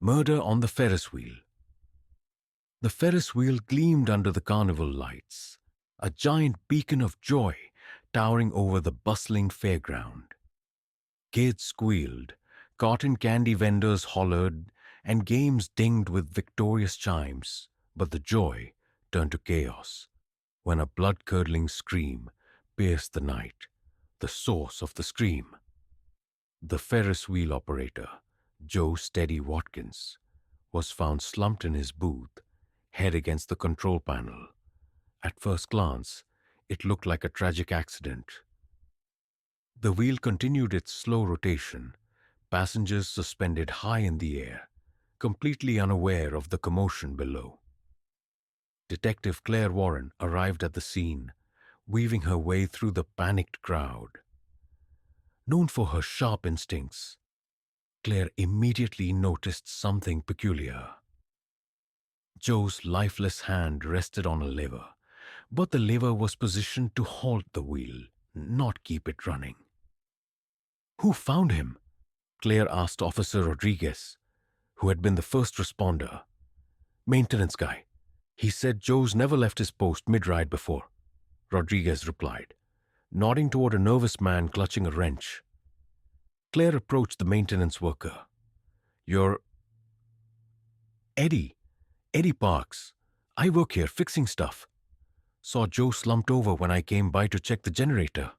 Murder on the Ferris wheel. The Ferris wheel gleamed under the carnival lights, a giant beacon of joy towering over the bustling fairground. Kids squealed, cotton candy vendors hollered, and games dinged with victorious chimes, but the joy turned to chaos when a blood-curdling scream pierced the night, the source of the scream. The Ferris wheel operator, Joe Steady Watkins, was found slumped in his booth, head against the control panel. At first glance, it looked like a tragic accident. The wheel continued its slow rotation, passengers suspended high in the air, completely unaware of the commotion below. Detective Claire Warren arrived at the scene, weaving her way through the panicked crowd. Known for her sharp instincts, Claire immediately noticed something peculiar. Joe's lifeless hand rested on a lever, but the lever was positioned to halt the wheel, not keep it running. "Who found him?" Claire asked Officer Rodriguez, who had been the first responder. "Maintenance guy. He said Joe's never left his post mid-ride before," Rodriguez replied, nodding toward a nervous man clutching a wrench. Claire approached the maintenance worker. "You're Eddie Parks. I work here fixing stuff. Saw Joe slumped over when I came by to check the generator."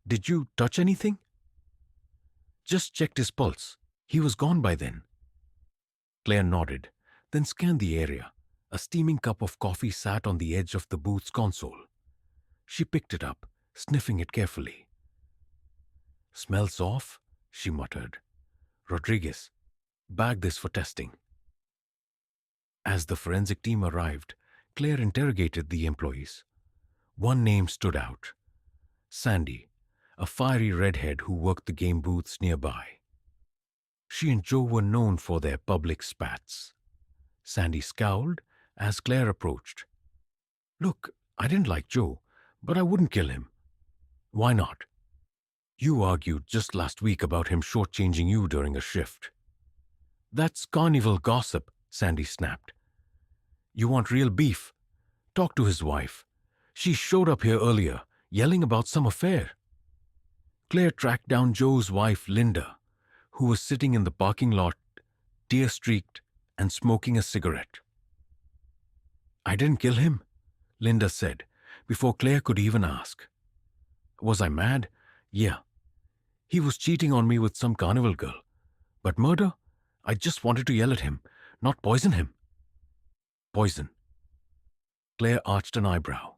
"Did you touch anything?" "Just checked his pulse. He was gone by then." Claire nodded, then scanned the area. A steaming cup of coffee sat on the edge of the booth's console. She picked it up, sniffing it carefully. "Smells off," she muttered. "Rodriguez, bag this for testing." As the forensic team arrived, Claire interrogated the employees. One name stood out: Sandy, a fiery redhead who worked the game booths nearby. She and Joe were known for their public spats. Sandy scowled as Claire approached. "Look, I didn't like Joe, but I wouldn't kill him." "Why not?" "You argued just last week about him shortchanging you during a shift." "That's carnival gossip," Sandy snapped. "You want real beef? Talk to his wife. She showed up here earlier, yelling about some affair." Claire tracked down Joe's wife, Linda, who was sitting in the parking lot, tear-streaked and smoking a cigarette. "I didn't kill him," Linda said, before Claire could even ask. "Was I mad? Yeah. He was cheating on me with some carnival girl. But murder? I just wanted to yell at him, not poison him." "Poison?" Claire arched an eyebrow.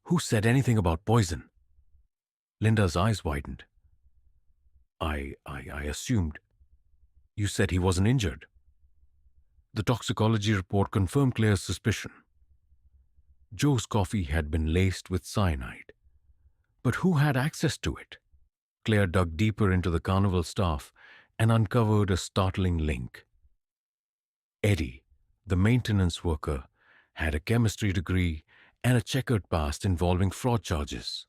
"Who said anything about poison?" Linda's eyes widened. I assumed. You said he wasn't injured." The toxicology report confirmed Claire's suspicion. Joe's coffee had been laced with cyanide. But who had access to it? Claire dug deeper into the carnival staff and uncovered a startling link. Eddie, the maintenance worker, had a chemistry degree and a checkered past involving fraud charges.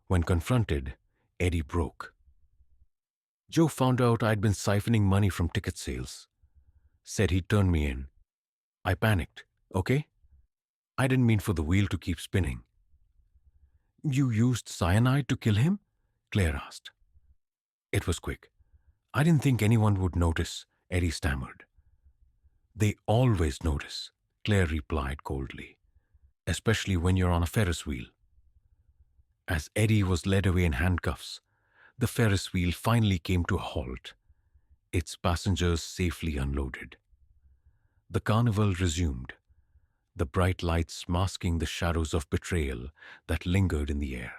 When confronted, Eddie broke. "Joe found out I'd been siphoning money from ticket sales. Said he'd turn me in. I panicked, okay? I didn't mean for the wheel to keep spinning." "You used cyanide to kill him?" Claire asked. "It was quick. I didn't think anyone would notice," Eddie stammered. "They always notice," Claire replied coldly, "especially when you're on a Ferris wheel." As Eddie was led away in handcuffs, the Ferris wheel finally came to a halt, its passengers safely unloaded. The carnival resumed, the bright lights masking the shadows of betrayal that lingered in the air.